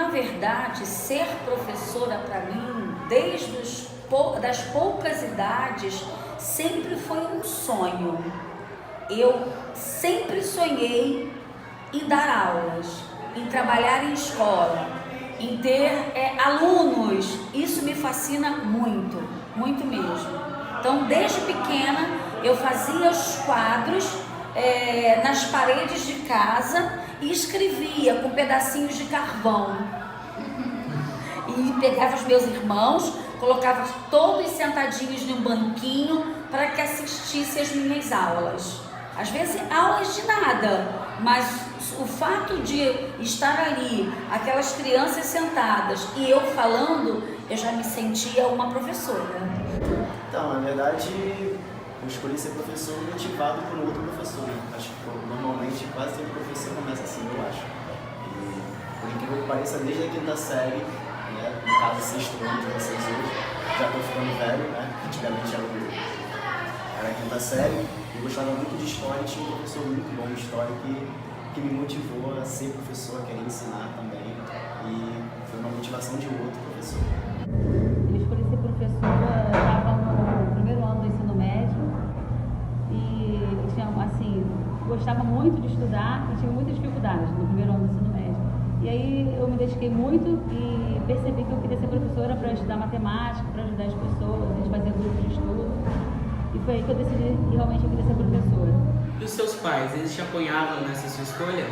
verdade, ser professora para mim, desde das poucas idades, sempre foi um sonho. Eu sempre sonhei em dar aulas, em trabalhar em escola, em ter alunos. Isso me fascina muito, muito mesmo. Então, desde pequena, eu fazia os quadros nas paredes de casa e escrevia com pedacinhos de carvão. E pegava os meus irmãos, colocava todos sentadinhos num banquinho para que assistissem as minhas aulas. Às vezes aulas de nada, mas o fato de estar ali, aquelas crianças sentadas e eu falando, eu já me sentia uma professora. Então, na verdade, eu escolhi ser professor motivado por um outro professor. Acho que normalmente quase todo professor começa assim, eu acho. E por incrível que pareça, desde a quinta série, né, no caso sexto ano de vocês hoje, já estou ficando velho, né? Antigamente era a quinta série, eu gostava muito de história e tinha um professor muito bom de história que me motivou a ser professor, a querer ensinar também. E foi uma motivação de outro professor. Eu escolhi ser professora, estava no primeiro ano do ensino médio e tinha, assim, gostava muito de estudar e tive muitas dificuldades no primeiro ano do ensino médio. E aí eu me dediquei muito e percebi que eu queria ser professora para estudar matemática, para ajudar as pessoas, a gente fazia grupos de estudo. E foi aí que eu decidi que realmente eu queria ser professora. E os seus pais, eles te apoiavam nessa sua escolha?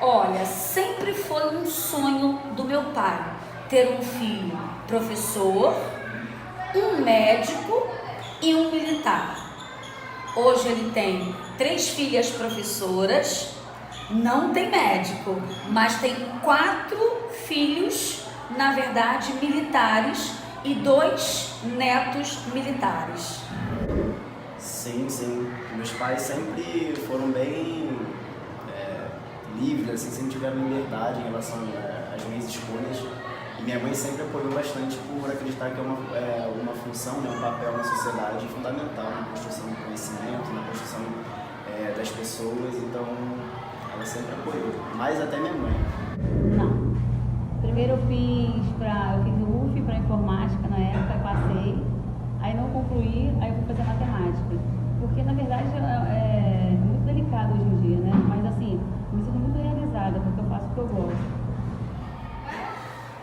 Olha, sempre foi um sonho do meu pai ter um filho professor, um médico e um militar. Hoje ele tem 3 filhas professoras, não tem médico, mas tem 4 filhos, na verdade, militares e 2 netos militares. Sim, sim. Meus pais sempre foram bem livres, assim, sempre tiveram liberdade em relação às minhas escolhas. E minha mãe sempre apoiou bastante por acreditar que é uma função, né, um papel na sociedade fundamental na construção do conhecimento, na construção das pessoas. Então, ela sempre apoiou. Mais até minha mãe. Não. Primeiro eu fiz o UF para informática na época, passei. Aí não concluí, aí eu fui fazer matemática. Porque, na verdade, é muito delicado hoje em dia, né? Mas, assim, eu me sinto muito realizada, porque eu faço o que eu gosto.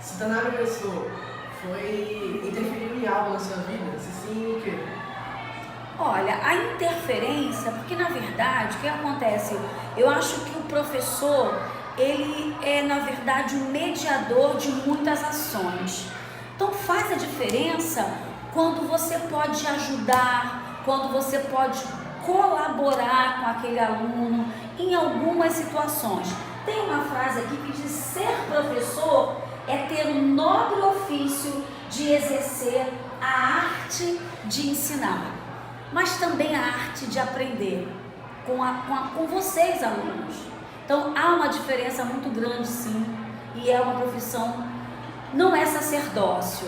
Se tornar professor interferiu em algo na sua vida? Se sim, o quê? Olha, a interferência, porque, na verdade, o que acontece? Eu acho que o professor, ele é, na verdade, um mediador de muitas ações. Então, faz a diferença quando você pode ajudar, quando você pode colaborar com aquele aluno em algumas situações. Tem uma frase aqui que diz: ser professor é ter o nobre ofício de exercer a arte de ensinar, mas também a arte de aprender com vocês, alunos. Então, há uma diferença muito grande, sim, e é uma profissão, não é sacerdócio,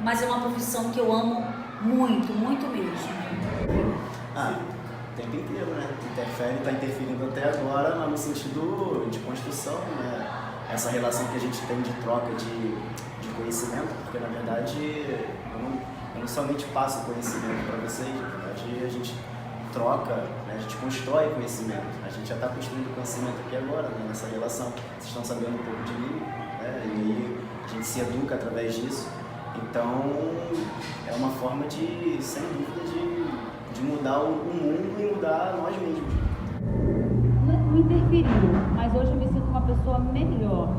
mas é uma profissão que eu amo muito, muito mesmo. O tempo inteiro, né? Interfere, está interferindo até agora, mas no sentido de construção, né? Essa relação que a gente tem de troca de conhecimento, porque na verdade eu não somente passo conhecimento para vocês, na verdade a gente troca, né? A gente constrói conhecimento. A gente já está construindo conhecimento aqui agora, né? Nessa relação. Vocês estão sabendo um pouco de mim, né? E aí a gente se educa através disso. Então, é uma forma de, sem dúvida, de mudar o mundo e mudar nós mesmos. Não interferiu, mas hoje eu me sinto uma pessoa melhor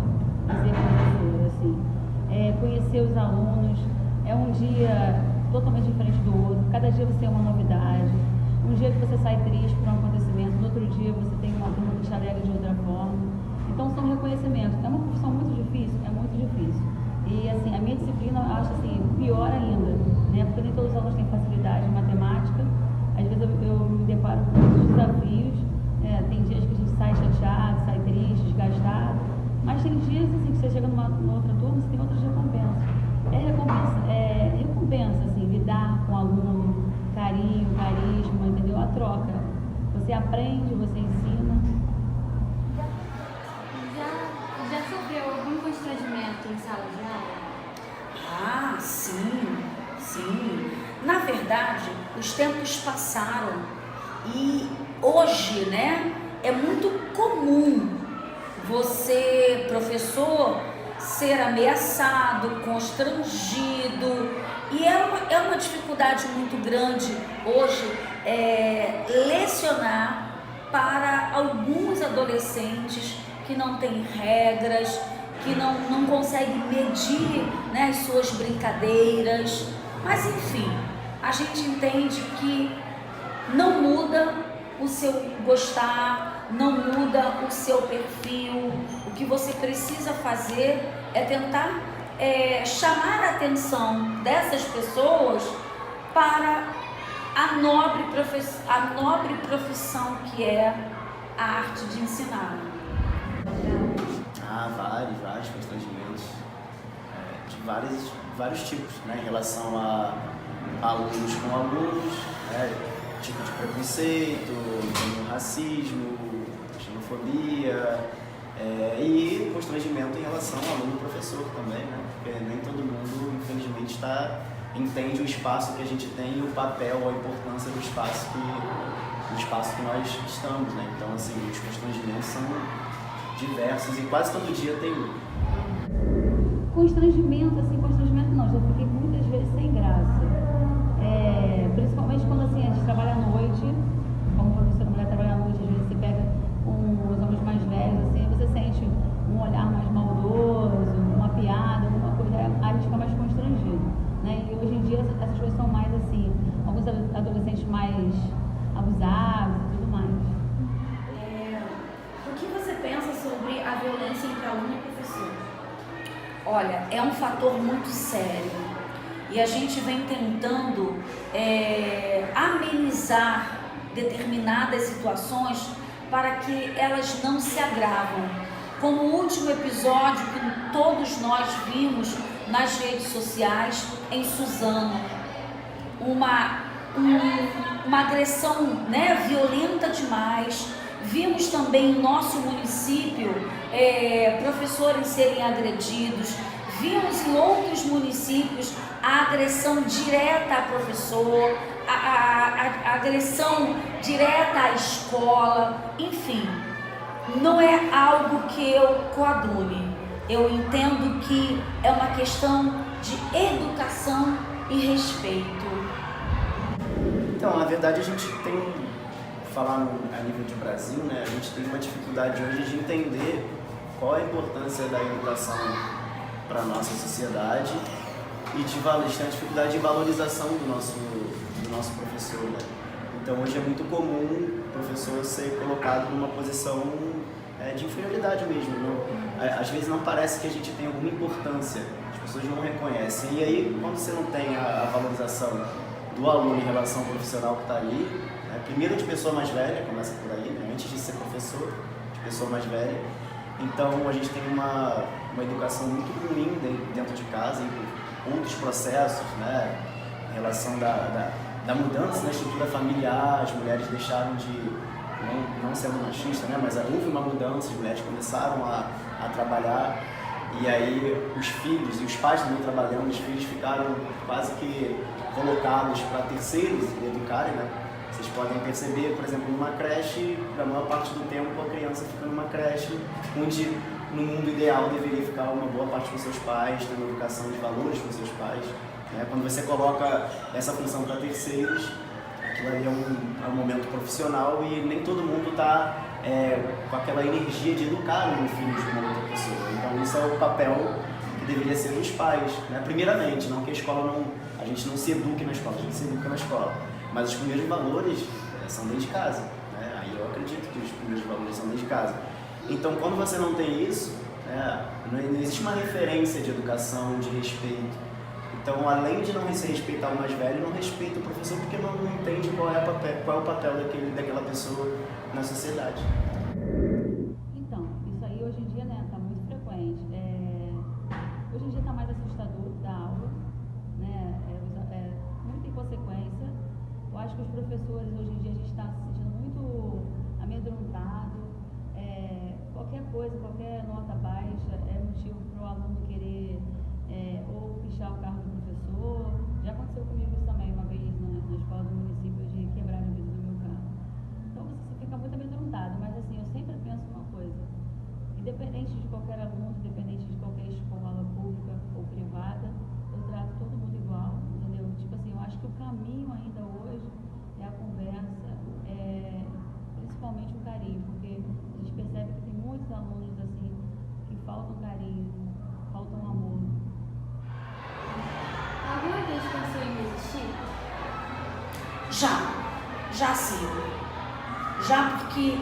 em ser professora, assim. Conhecer os alunos, é um dia totalmente diferente do outro, cada dia você tem uma novidade. Um dia que você sai triste por um acontecimento, no outro dia você tem uma turma que te alegra de outra forma. Então, são reconhecimentos. É uma profissão muito difícil? É muito difícil. E, assim, a minha disciplina, eu acho, assim, pior ainda, né? Porque nem todos os alunos têm facilidade em matemática. Às vezes eu me deparo com muitos desafios. Tem dias que a gente sai chateado, sai triste, desgastado. Mas tem dias, assim, que você chega numa outra turma, você tem outras recompensas. Recompensa, assim, lidar com o aluno, carinho, carisma, entendeu? A troca. Você aprende, você ensina. Já sofreu algum constrangimento prática em sala de aula? Ah, sim, sim. Na verdade, os tempos passaram e hoje, né, é muito comum você, professor, ser ameaçado, constrangido, e é uma dificuldade muito grande hoje lecionar para alguns adolescentes que não têm regras, que não conseguem medir, né, as suas brincadeiras, mas enfim, a gente entende que não muda o seu gostar, não muda o seu perfil. O que você precisa fazer é tentar chamar a atenção dessas pessoas para a nobre profissão que é a arte de ensinar. Vários constrangimentos de vários tipos, né, em relação a alunos com alunos, né, tipo de preconceito, como racismo, xenofobia, e constrangimento em relação ao aluno-professor também, né, porque nem todo mundo, infelizmente, entende o espaço que a gente tem e o papel ou a importância do espaço que nós estamos, né, então assim, os constrangimentos são diversos e quase todo dia tem um. Constrangimento não, já fiquei muitas vezes sem graça. Principalmente quando assim, a gente trabalha à noite, como professora mulher trabalha à noite, às vezes você pega os homens mais velhos, assim, você sente um olhar mais maldoso, uma piada, alguma coisa, aí a gente fica mais constrangido, né? E hoje em dia essas coisas são mais assim, alguns adolescentes mais abusados e tudo mais. O que você pensa sobre a violência entre aluno e professor? Olha, é um fator muito sério e a gente vem tentando amenizar determinadas situações para que elas não se agravam. Como o último episódio que todos nós vimos nas redes sociais em Suzano, uma agressão, né, violenta demais. Vimos também em nosso município professores serem agredidos. Vimos em outros municípios a agressão direta a professor, a agressão direta à escola, enfim. Não é algo que eu coadune. Eu entendo que é uma questão de educação e respeito. Então, na verdade, a gente tem, a nível de Brasil, né, a gente tem uma dificuldade hoje de entender qual a importância da educação para a nossa sociedade e a gente tem a dificuldade de valorização do nosso professor, né? Então, hoje é muito comum o professor ser colocado numa posição de inferioridade mesmo. Às vezes não parece que a gente tem alguma importância, as pessoas não reconhecem. E aí, quando você não tem a valorização do aluno em relação ao profissional que está ali, né, primeiro de pessoa mais velha, começa por aí, né, antes de ser professor, de pessoa mais velha. Então, a gente tem uma educação muito ruim dentro de casa e por outros processos, né, em relação da mudança na estrutura familiar. As mulheres deixaram de, não sendo machista, né, mas houve uma mudança, as mulheres começaram a trabalhar, e aí os filhos e os pais também trabalhando, os filhos ficaram quase que colocados para terceiros educarem, né? Vocês podem perceber, por exemplo, numa creche, na maior parte do tempo a criança fica numa creche onde no mundo ideal deveria ficar uma boa parte com seus pais, tendo educação de valores com seus pais, né? Quando você coloca essa função para terceiros, aquilo ali é um momento profissional e nem todo mundo está com aquela energia de educar um filho de uma outra pessoa. Então isso é o papel que deveria ser dos pais, né? Primeiramente, não que a gente não se eduque na escola, a gente se educa na escola, mas os primeiros valores são dentro de casa, né? Aí eu acredito que os primeiros valores são dentro de casa. Então, quando você não tem isso, não existe uma referência de educação, de respeito. Então, além de não se respeitar o mais velho, não respeita o professor porque não entende qual é o papel daquela pessoa na sociedade. Então, isso aí hoje em dia, né, tá muito frequente. Hoje em dia está mais assustador da aula, né, muita inconsequência. Eu acho que os professores hoje em dia a gente está se sentindo muito amedrontado. Qualquer coisa, qualquer nota baixa é motivo para o aluno querer ou pichar o carro do professor. Já aconteceu comigo isso também, uma vez na escola do município, de quebrar o vidro do meu carro. Então você fica muito amedrontado, mas assim, eu sempre penso uma coisa: independente de qualquer aluno, independente de qualquer escola pública ou privada, eu trato todo mundo igual, entendeu? Tipo assim, eu acho que o caminho ainda hoje é a conversa, principalmente o carinho, porque a gente percebe que tem muitos alunos assim que faltam carinho, faltam amor. Alguma vez pensou em desistir? Já sim. Já, porque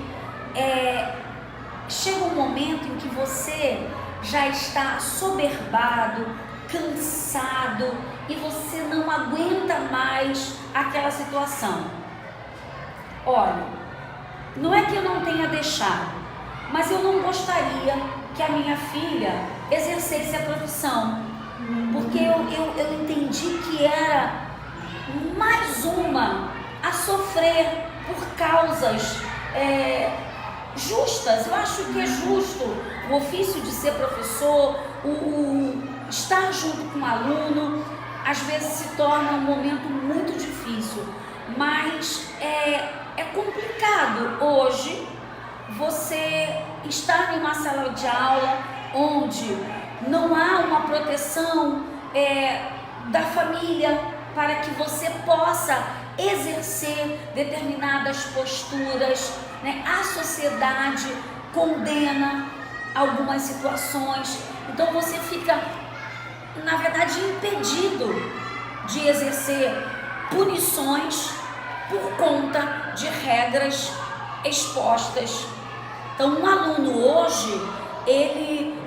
chega um momento em que você já está soberbado, cansado e você não aguenta mais aquela situação. Olha, não é que eu não tenha deixado, mas eu não gostaria que a minha filha exercesse a profissão, porque eu entendi que era mais uma a sofrer por causas justas. Eu acho que é justo o ofício de ser professor, o estar junto com o aluno, às vezes se torna um momento muito difícil, mas é complicado hoje você estar em uma sala de aula onde não há uma proteção da família para que você possa exercer determinadas posturas, né? A sociedade condena algumas situações, então você fica, na verdade, impedido de exercer punições por conta de regras expostas. Então, um aluno hoje, ele,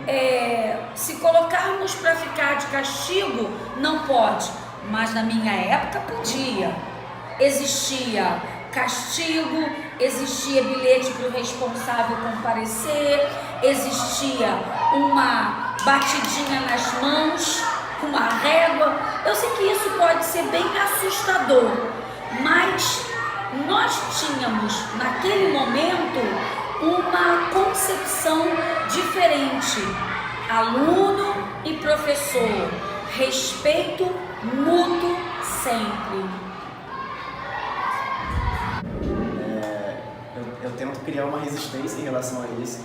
se colocarmos para ficar de castigo, não pode, mas na minha época podia. Existia castigo, existia bilhete para o responsável comparecer, existia uma batidinha nas mãos, com uma régua. Eu sei que isso pode ser bem assustador, mas nós tínhamos naquele momento uma concepção diferente. Aluno e professor, respeito mútuo sempre. Eu tento criar uma resistência em relação a isso.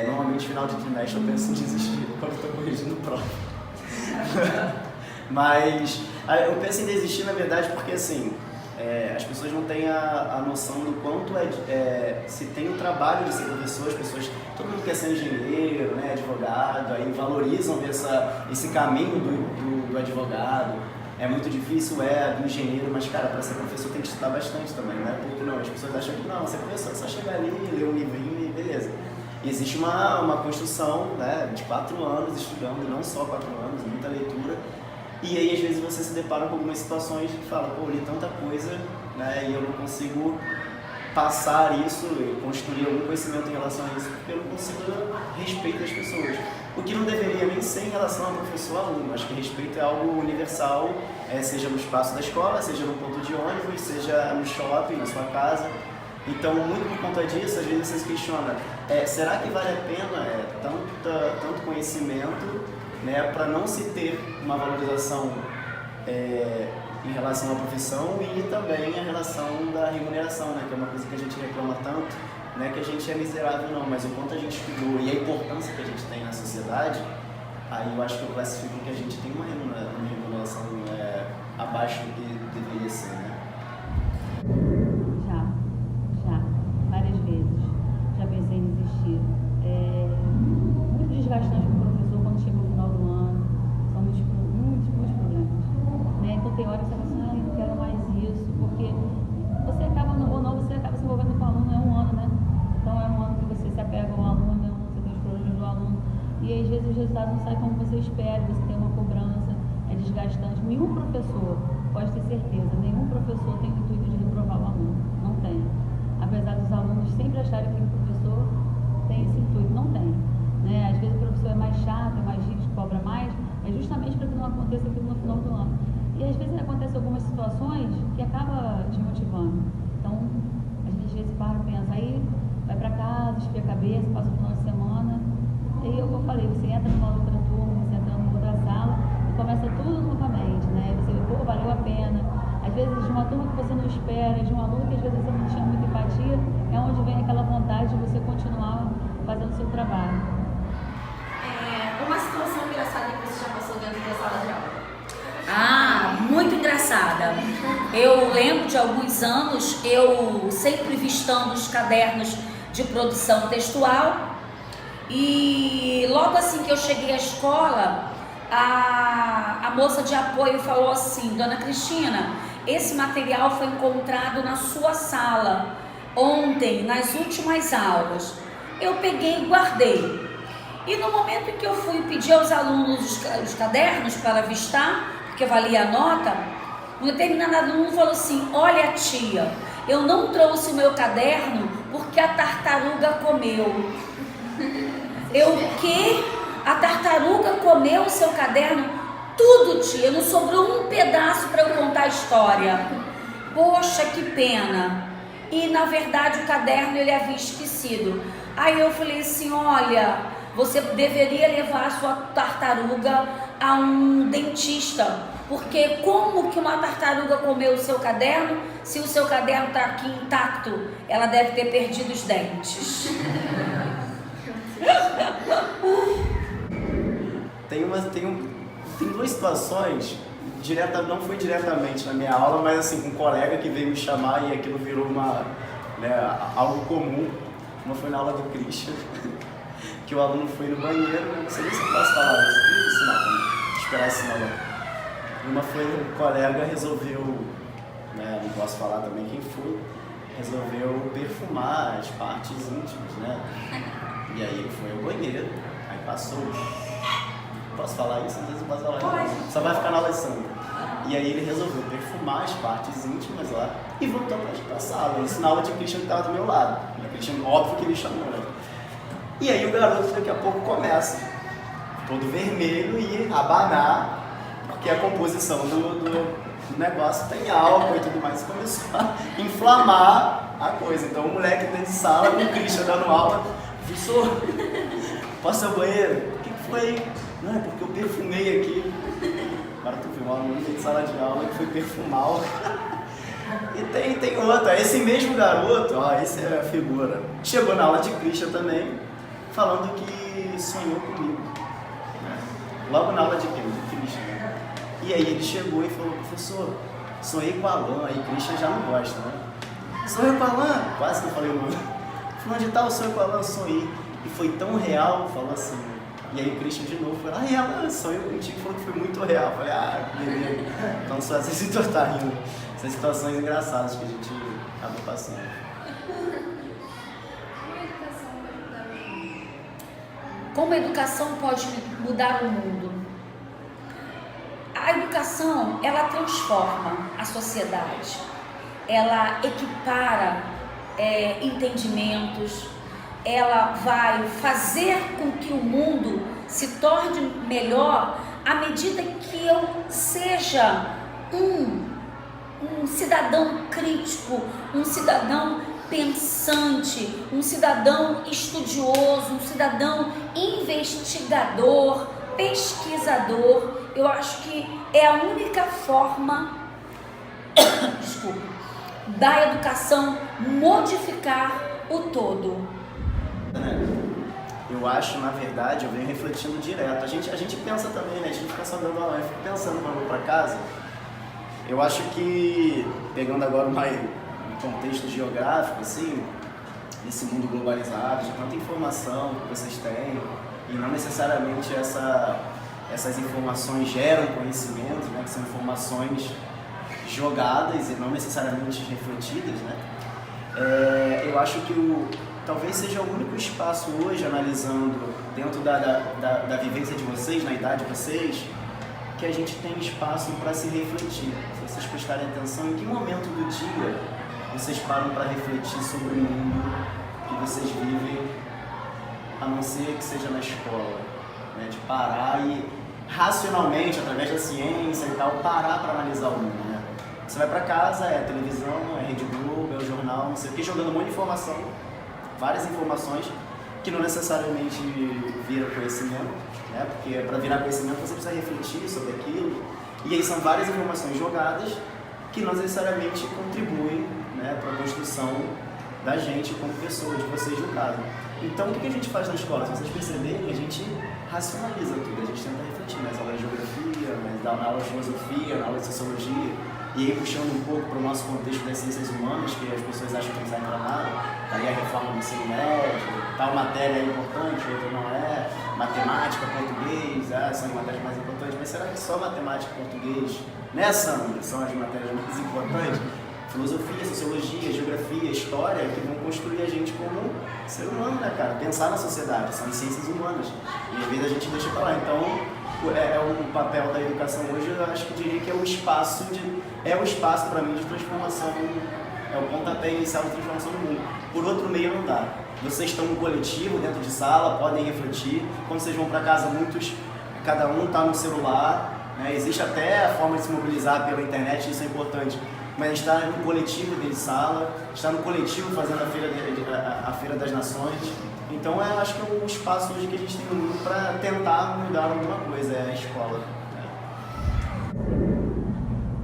Normalmente, no final de trimestre, eu penso em desistir quando estou corrigindo prova. Mas eu penso em desistir, na verdade, porque assim, as pessoas não têm a noção do quanto se tem o trabalho de ser professor. As pessoas, todo mundo quer ser engenheiro, né, advogado, aí valorizam esse caminho do advogado. É muito difícil, do engenheiro, mas, cara, para ser professor tem que estudar bastante também, né? Porque não, as pessoas acham que não, ser professor é só chegar ali, ler um livrinho e beleza. E existe uma construção, né, de 4 anos estudando, não só 4 anos, muita leitura. E aí, às vezes, você se depara com algumas situações que fala, pô, eu li tanta coisa, né, e eu não consigo passar isso e construir algum conhecimento em relação a isso, porque eu não consigo respeito das pessoas. O que não deveria nem ser em relação ao professor-aluno. Acho que respeito é algo universal, seja no espaço da escola, seja no ponto de ônibus, seja no shopping, na sua casa. Então, muito por conta disso, às vezes você se questiona, será que vale a pena tanto conhecimento, né, para não se ter uma valorização em relação à profissão e também a relação da remuneração, né, que é uma coisa que a gente reclama tanto, né, que a gente é miserável não, mas o quanto a gente estudou e a importância que a gente tem na sociedade, aí eu acho que eu classifico que a gente tem uma remuneração abaixo do que deveria ser, né? Já, várias vezes, já pensei em desistir. Muito desgastante para o professor quando chega no final do ano, são muitos problemas, né? Então tem horas que você fala assim, não quero mais isso, porque você acaba se envolvendo com o aluno, é um ano, né? Então é um ano que você se apega ao aluno, é um ano que você tem os problemas do aluno, e às vezes os resultados não saem como você espera, você tem uma cobrança, é desgastante. Nenhum professor, pode ter certeza, nenhum professor tem o intuito de reprovar o aluno, não tem. Apesar dos alunos sempre acharem que o professor tem esse intuito, não tem. Né? Às vezes o professor é mais chato, é mais rígido, cobra mais, é justamente para que não aconteça aquilo no final do ano. E às vezes acontecem algumas situações que acaba desmotivando. Então, a gente às vezes para e pensa, aí vai para casa, esfria a cabeça, passa o final de semana, e é o que eu falei, você entra uma turma que você não espera, de um aluno que às vezes você não tinha muita empatia, é onde vem aquela vontade de você continuar fazendo o seu trabalho. Uma situação engraçada que você já passou dentro da sala de aula. Ah, muito engraçada. Eu lembro de alguns anos, eu sempre vistando os cadernos de produção textual, e logo assim que eu cheguei à escola, a moça de apoio falou assim: Dona Cristina, esse material foi encontrado na sua sala ontem, nas últimas aulas. Eu peguei e guardei. E no momento em que eu fui pedir aos alunos os cadernos para avistar, porque valia a nota, um determinado aluno falou assim: olha, tia, eu não trouxe o meu caderno porque a tartaruga comeu. Eu, o quê? A tartaruga comeu o seu caderno? Tudo, tia, não sobrou um pedaço para eu contar a história. Poxa, que pena. E na verdade o caderno ele havia esquecido. Aí eu falei assim: olha, você deveria levar a sua tartaruga a um dentista, porque como que uma tartaruga comeu o seu caderno se o seu caderno está aqui intacto? Ela deve ter perdido os dentes. Tem duas situações, não foi diretamente na minha aula, mas assim, com um colega que veio me chamar e aquilo virou algo comum. Uma foi na aula do Christian, que o aluno foi no banheiro, não sei nem se eu posso falar isso, não, esperar esse nome. Uma foi um colega resolveu, não posso falar também quem foi, resolveu perfumar as partes íntimas, né? E aí ele foi ao banheiro, aí passou. Posso falar isso? Às vezes eu posso falar isso. Só vai ficar na aula de samba. E aí ele resolveu perfumar as partes íntimas lá e voltou para a sala. Isso na aula de Christian que estava do meu lado. O Christian, óbvio que ele chamou, né? E aí o garoto daqui a pouco começa, todo vermelho, e abanar, porque a composição do negócio tem álcool e tudo mais. Começou a inflamar a coisa. Então o moleque dentro de sala, com o Christian dando aula, professor, posso ir ao banheiro? O que foi? Não, é porque eu perfumei aqui. Agora tu viu um aluno de sala de aula que foi perfumar. E tem outra, esse mesmo garoto, esse é a figura, chegou na aula de Christian também, falando que sonhou comigo, né? Logo na aula de Christian, né? E aí ele chegou e falou: professor, sonhei com a Alan. Aí Christian já não gosta, né? Sonhei com a Alan? Quase que eu falei o nome. Falando de tal, sonhei com a Alan, sonhei. E foi tão real, falou assim. E aí o Christian de novo falou: Alan, sonhou contigo, falou que foi muito real. Eu falei: beleza. Então só essas essas situações engraçadas que a gente acaba passando. Como a educação pode mudar o mundo? A educação, ela transforma a sociedade, ela equipara entendimentos, ela vai fazer com que o mundo se torne melhor à medida que eu seja um cidadão crítico, um cidadão pensante, um cidadão estudioso, um cidadão investigador, pesquisador. Eu acho que é a única forma, da educação modificar o todo. Eu acho, na verdade, eu venho refletindo direto. A gente pensa também, né? A gente fica só dando aula, eu fico pensando quando eu vou para casa. Eu acho que, pegando agora um contexto geográfico, assim, nesse mundo globalizado, de tanta informação que vocês têm, e não necessariamente essas informações geram conhecimento, né? Que são informações jogadas e não necessariamente refletidas, né? Eu acho que talvez seja o único espaço hoje, analisando dentro da vivência de vocês, na idade de vocês, que a gente tem espaço para se refletir. Se vocês prestarem atenção, em que momento do dia vocês param para refletir sobre o mundo que vocês vivem, a não ser que seja na escola, né? De parar e racionalmente, através da ciência e tal, parar para analisar o mundo, né? Você vai para casa, é televisão, é Rede Globo, é o jornal, não sei o que, jogando um monte de informação, várias informações que não necessariamente viram conhecimento, né? Porque para virar conhecimento você precisa refletir sobre aquilo, e aí são várias informações jogadas que não necessariamente contribuem, né, para a construção da gente como pessoa, de vocês no caso. Então, o que a gente faz na escola? Se vocês perceberem, a gente racionaliza tudo, a gente tenta refletir nas aulas de geografia, na aula de filosofia, na aula de sociologia, e aí puxando um pouco para o nosso contexto das ciências humanas, que as pessoas acham que não sai para nada, aí a reforma do ensino médio, tal matéria é importante, outra não é, matemática, português, são as matérias mais importantes, mas será que só matemática e português, né, Sandra, são as matérias mais importantes? Filosofia, sociologia, geografia, história, que vão construir a gente como ser humano, né, cara? Pensar na sociedade, são as ciências humanas. E às vezes a gente deixa pra lá. Então, o papel da educação hoje, eu acho que diria que é o espaço para mim de transformação, é o pontapé inicial de transformação do mundo. Por outro meio não dá. Vocês estão no coletivo, dentro de sala, podem refletir. Quando vocês vão para casa, cada um está no celular, né? Existe até a forma de se mobilizar pela internet, isso é importante. Mas está no coletivo dentro de sala, está no coletivo fazendo a Feira das Nações. Então, eu acho que é o espaço hoje que a gente tem no mundo para tentar mudar alguma coisa, é a escola.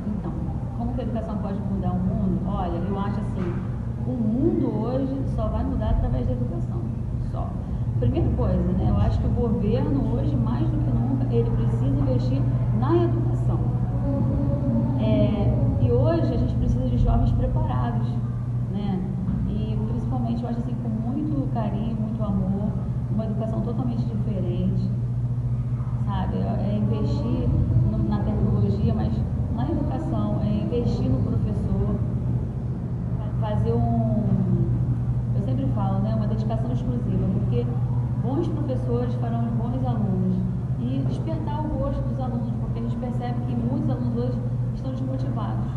Então, como que a educação pode mudar o mundo? Olha, eu acho assim, o mundo hoje só vai mudar através da educação, só. Primeira coisa, né, eu acho que o governo hoje, mais do que nunca, ele precisa investir na educação. E hoje a gente precisa de jovens preparados, né? E principalmente eu acho assim, com muito carinho, muito amor, uma educação totalmente diferente, sabe? É investir na tecnologia, mas na educação, é investir no professor, fazer eu sempre falo, né? Uma dedicação exclusiva, porque bons professores farão bons alunos e despertar o gosto dos alunos, porque a gente percebe que muitos alunos hoje estão desmotivados.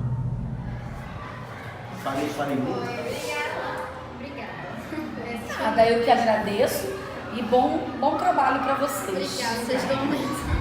Falei muito. Obrigada. Eu que agradeço e bom trabalho para vocês. Obrigada, vocês estão mesmo.